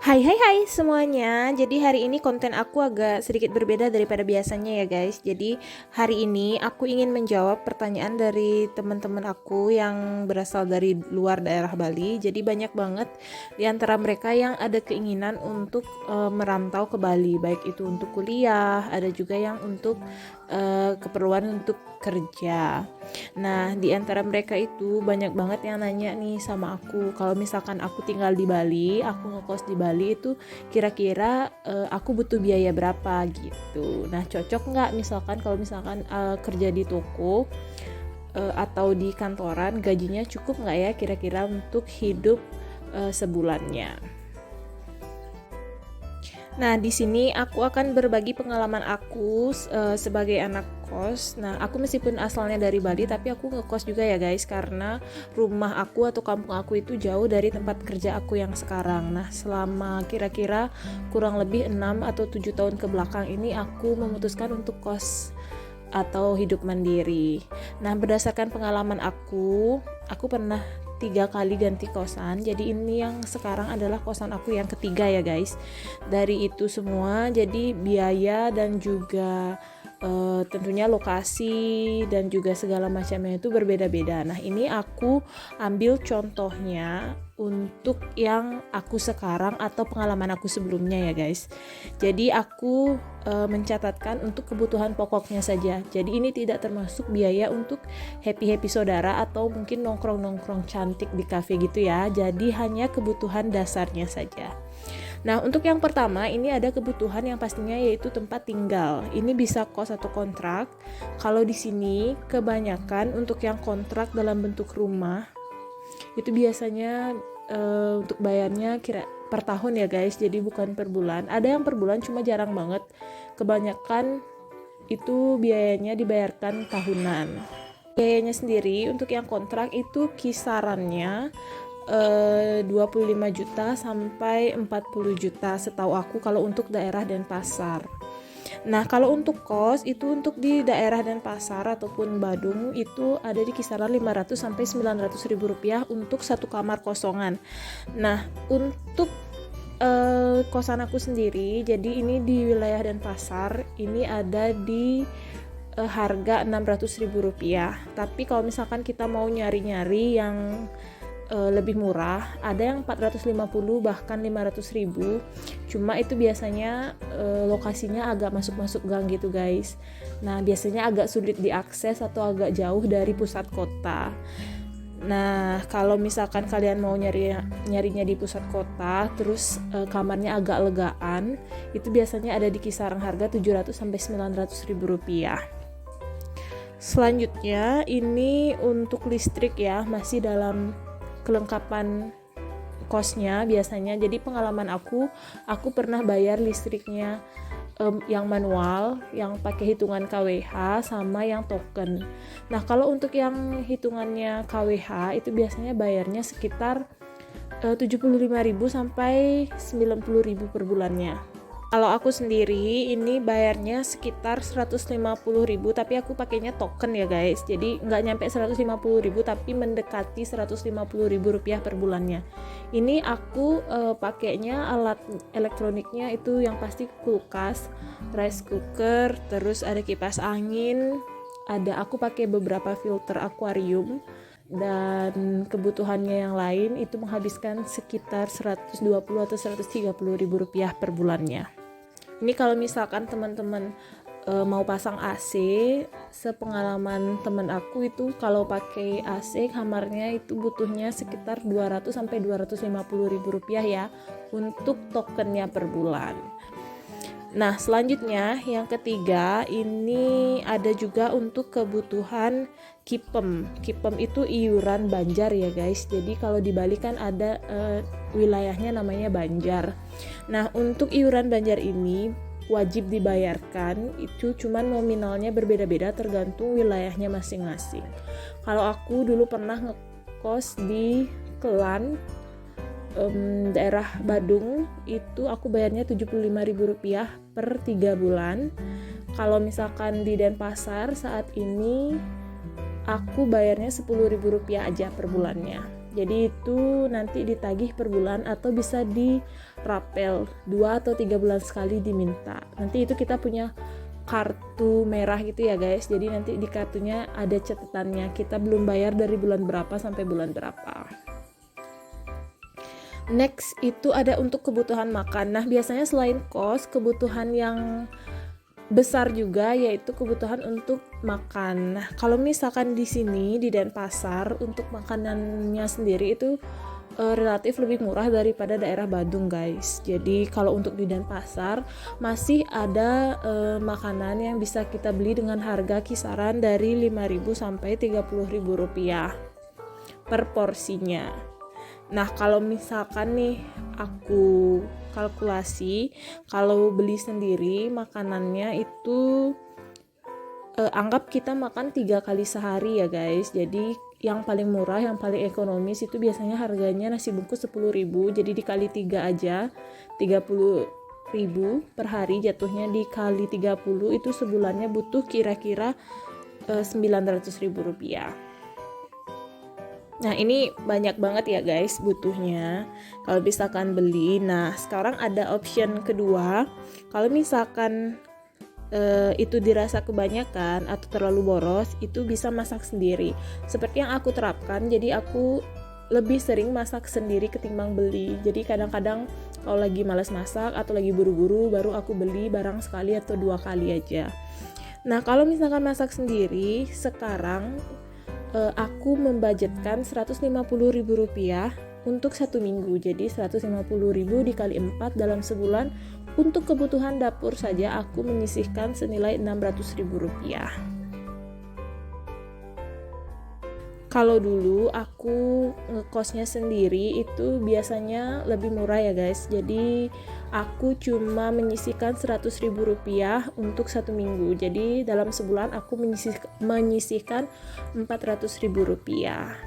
Hai hai hai semuanya. Jadi hari ini konten aku agak sedikit berbeda daripada biasanya ya guys. Jadi hari ini aku ingin menjawab pertanyaan dari teman-teman aku yang berasal dari luar daerah Bali. Jadi banyak banget di antara mereka yang ada keinginan untuk merantau ke Bali, baik itu untuk kuliah, ada juga yang untuk keperluan untuk kerja. Nah, di antara mereka itu banyak banget yang nanya nih sama aku, kalau misalkan aku tinggal di Bali, aku ngekos di Bali itu kira-kira aku butuh biaya berapa gitu. Nah, cocok nggak misalkan kalau misalkan kerja di toko atau di kantoran, gajinya cukup nggak ya kira-kira untuk hidup sebulannya. Nah, di sini aku akan berbagi pengalaman aku sebagai anak kos. Nah, aku meskipun asalnya dari Bali, tapi aku ngekos juga ya guys, karena rumah aku atau kampung aku itu jauh dari tempat kerja aku yang sekarang. Nah, selama kira-kira kurang lebih 6 atau 7 tahun ke belakang ini aku memutuskan untuk kos atau hidup mandiri. Nah, berdasarkan pengalaman aku pernah 3 kali ganti kosan. Jadi ini yang sekarang adalah kosan aku yang ketiga ya guys. Dari itu semua, jadi biaya dan juga tentunya lokasi dan juga segala macamnya itu berbeda-beda. Nah, ini aku ambil contohnya untuk yang aku sekarang atau pengalaman aku sebelumnya ya guys. Jadi aku mencatatkan untuk kebutuhan pokoknya saja. Jadi ini tidak termasuk biaya untuk happy-happy saudara atau mungkin nongkrong-nongkrong cantik di cafe gitu ya. Jadi hanya kebutuhan dasarnya saja. Nah, untuk yang pertama ini ada kebutuhan yang pastinya yaitu tempat tinggal. Ini bisa kos atau kontrak. Kalau di sini kebanyakan untuk yang kontrak dalam bentuk rumah itu biasanya untuk bayarnya kira per tahun ya guys. Jadi bukan per bulan. Ada yang per bulan cuma jarang banget. Kebanyakan itu biayanya dibayarkan tahunan. Biayanya sendiri untuk yang kontrak itu kisarannya 25 juta sampai 40 juta setahu aku kalau untuk daerah Denpasar. Nah, kalau untuk kos itu untuk di daerah Denpasar ataupun Badung itu ada di kisaran 500 sampai 900 ribu rupiah untuk satu kamar kosongan. Nah, untuk kosan aku sendiri, jadi ini di wilayah Denpasar, ini ada di harga 600 ribu rupiah. Tapi kalau misalkan kita mau nyari-nyari yang lebih murah, ada yang 450 bahkan 500 ribu. Cuma itu biasanya lokasinya agak masuk-masuk gang gitu guys. Nah, biasanya agak sulit diakses atau agak jauh dari pusat kota. Nah, kalau misalkan kalian mau nyarinya di pusat kota, terus kamarnya agak legaan, itu biasanya ada di kisaran harga 700 sampai 900 ribu rupiah. Selanjutnya, ini untuk listrik ya, masih dalam kelengkapan kosnya biasanya. Jadi pengalaman aku pernah bayar listriknya yang manual, yang pakai hitungan KWH sama yang token. Nah, kalau untuk yang hitungannya KWH itu biasanya bayarnya sekitar 75.000 sampai 90.000 per bulannya. Kalau aku sendiri ini bayarnya sekitar 150.000, tapi aku pakainya token ya guys. Jadi nggak nyampe 150.000 tapi mendekati 150.000 rupiah per bulannya. Ini aku pakainya alat elektroniknya itu yang pasti kulkas, rice cooker, terus ada kipas angin, aku pakai beberapa filter akuarium, dan kebutuhannya yang lain itu menghabiskan sekitar 120 atau 130 ribu rupiah per bulannya. Ini kalau misalkan teman-teman mau pasang AC, sepengalaman teman aku itu kalau pakai AC kamarnya itu butuhnya sekitar 200 sampai 250 ribu rupiah ya untuk tokennya per bulan. Nah, selanjutnya yang ketiga ini ada juga untuk kebutuhan KIPEM. KIPEM itu iuran Banjar ya guys. Jadi kalau di Bali kan ada wilayahnya namanya Banjar. Nah, untuk iuran Banjar ini wajib dibayarkan, itu cuman nominalnya berbeda-beda tergantung wilayahnya masing-masing. Kalau aku dulu pernah ngekos di Kelan, daerah Badung, itu aku bayarnya 75.000 rupiah per 3 bulan. Kalau misalkan di Denpasar saat ini aku bayarnya 10.000 rupiah aja per bulannya. Jadi itu nanti ditagih per bulan atau bisa dirapel 2 atau 3 bulan sekali diminta. Nanti itu kita punya kartu merah gitu ya guys. Jadi nanti di kartunya ada catatannya kita belum bayar dari bulan berapa sampai bulan berapa. Next itu ada untuk kebutuhan makan. Nah biasanya selain kos, kebutuhan yang besar juga yaitu kebutuhan untuk makan. Nah kalau misalkan di sini di Denpasar untuk makanannya sendiri itu relatif lebih murah daripada daerah Bandung guys. Jadi kalau untuk di Denpasar masih ada makanan yang bisa kita beli dengan harga kisaran dari 5.000 sampai 30.000 rupiah per porsinya. Nah kalau misalkan nih aku kalkulasi, kalau beli sendiri makanannya itu anggap kita makan 3 kali sehari ya guys. Jadi yang paling murah, yang paling ekonomis itu biasanya harganya nasi bungkus 10.000. Jadi dikali 3 aja 30.000 per hari, jatuhnya dikali 30 itu sebulannya butuh kira-kira 900.000 rupiah. Nah ini banyak banget ya guys butuhnya kalau misalkan beli. Nah sekarang ada option kedua, kalau misalkan itu dirasa kebanyakan atau terlalu boros, itu bisa masak sendiri seperti yang aku terapkan. Jadi aku lebih sering masak sendiri ketimbang beli. Jadi kadang-kadang kalau lagi malas masak atau lagi buru-buru baru aku beli barang sekali atau 2 kali aja. Nah kalau misalkan masak sendiri sekarang aku membudgetkan 150.000 rupiah untuk 1 minggu. Jadi 150.000 dikali 4 dalam sebulan. Untuk kebutuhan dapur saja aku menyisihkan senilai 600.000 rupiah. Kalau dulu aku ngekosnya sendiri itu biasanya lebih murah ya guys. Jadi aku cuma menyisihkan 100.000 rupiah untuk 1 minggu. Jadi dalam sebulan aku menyisihkan 400.000 rupiah.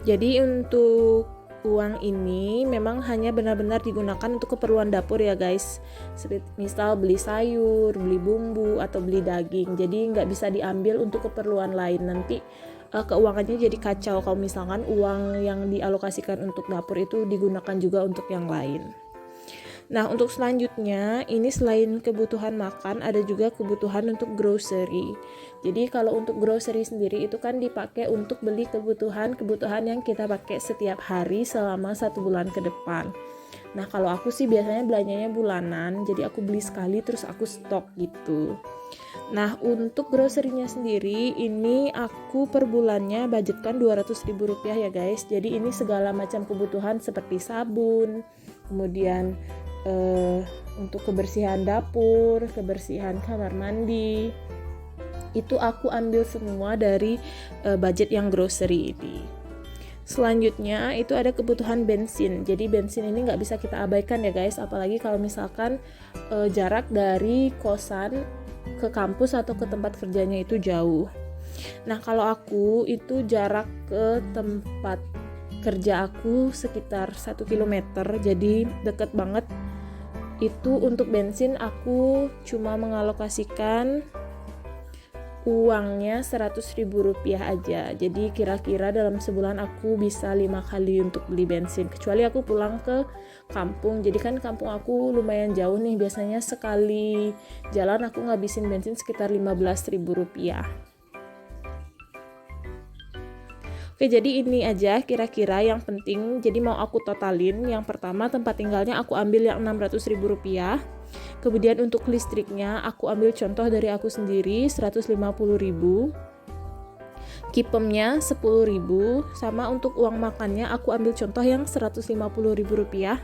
Jadi untuk uang ini memang hanya benar-benar digunakan untuk keperluan dapur ya guys. Seperti misal beli sayur, beli bumbu, atau beli daging. Jadi nggak bisa diambil untuk keperluan lain. Nanti keuangannya jadi kacau kalau misalkan uang yang dialokasikan untuk dapur itu digunakan juga untuk yang lain. Nah untuk selanjutnya ini selain kebutuhan makan ada juga kebutuhan untuk grocery. Jadi kalau untuk grocery sendiri itu kan dipakai untuk beli kebutuhan yang kita pakai setiap hari selama 1 bulan ke depan. Nah kalau aku sih biasanya belanjanya bulanan, jadi aku beli sekali terus aku stok gitu. Nah untuk grocery-nya sendiri ini aku per bulannya budgetkan 200.000 rupiah ya guys. Jadi ini segala macam kebutuhan seperti sabun, kemudian untuk kebersihan dapur, kebersihan kamar mandi, itu aku ambil semua dari budget yang grocery ini. Selanjutnya itu ada kebutuhan bensin. Jadi bensin ini nggak bisa kita abaikan ya guys, apalagi kalau misalkan jarak dari kosan ke kampus atau ke tempat kerjanya itu jauh. Nah kalau aku itu jarak ke tempat kerja aku sekitar 1 km, jadi deket banget. Itu untuk bensin aku cuma mengalokasikan uangnya 100.000 rupiah aja. Jadi kira-kira dalam sebulan aku bisa 5 kali untuk beli bensin, kecuali aku pulang ke kampung. Jadi kan kampung aku lumayan jauh nih, biasanya sekali jalan aku ngabisin bensin sekitar 15.000 rupiah. Oke, jadi ini aja kira-kira yang penting. Jadi mau aku totalin, yang pertama tempat tinggalnya aku ambil yang 600.000 rupiah. Kemudian untuk listriknya aku ambil contoh dari aku sendiri 150.000. Kipemnya 10.000. Sama untuk uang makannya aku ambil contoh yang 150.000 rupiah.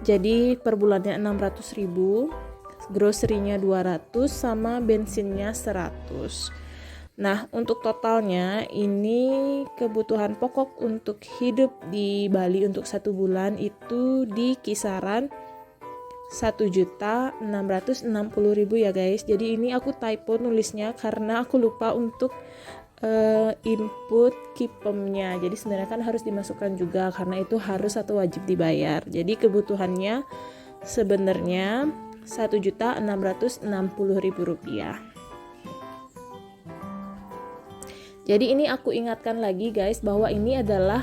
Jadi per bulannya 600.000. Grocery-nya 200 sama bensinnya 100. Nah, untuk totalnya ini kebutuhan pokok untuk hidup di Bali untuk 1 bulan itu di kisaran 1.660.000 ya guys. Jadi ini aku typo nulisnya karena aku lupa untuk input KIPEM-nya. Jadi sebenarnya kan harus dimasukkan juga karena itu harus atau wajib dibayar. Jadi kebutuhannya sebenarnya Rp1.660.000. Jadi ini aku ingatkan lagi guys bahwa ini adalah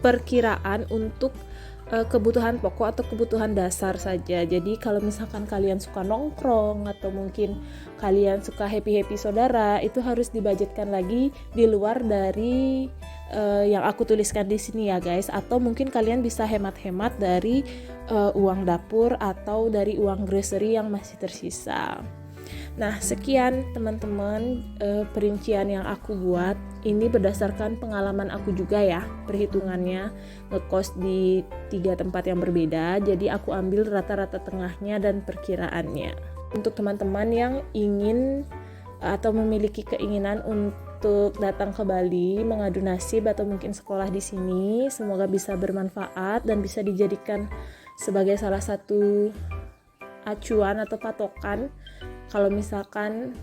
perkiraan untuk kebutuhan pokok atau kebutuhan dasar saja. Jadi kalau misalkan kalian suka nongkrong atau mungkin kalian suka happy-happy saudara, itu harus dibudgetkan lagi di luar dari yang aku tuliskan di sini ya guys. Atau mungkin kalian bisa hemat-hemat dari uang dapur atau dari uang grocery yang masih tersisa. Nah, sekian teman-teman perincian yang aku buat. Ini berdasarkan pengalaman aku juga ya, perhitungannya ngekos di 3 tempat yang berbeda. Jadi aku ambil rata-rata tengahnya dan perkiraannya. Untuk teman-teman yang ingin atau memiliki keinginan untuk datang ke Bali, mengadu nasib atau mungkin sekolah di sini, semoga bisa bermanfaat dan bisa dijadikan sebagai salah satu acuan atau patokan kalau misalkan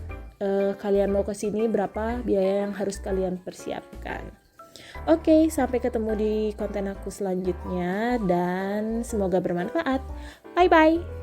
kalian mau ke sini, berapa biaya yang harus kalian persiapkan. Oke, sampai ketemu di konten aku selanjutnya dan semoga bermanfaat. Bye bye.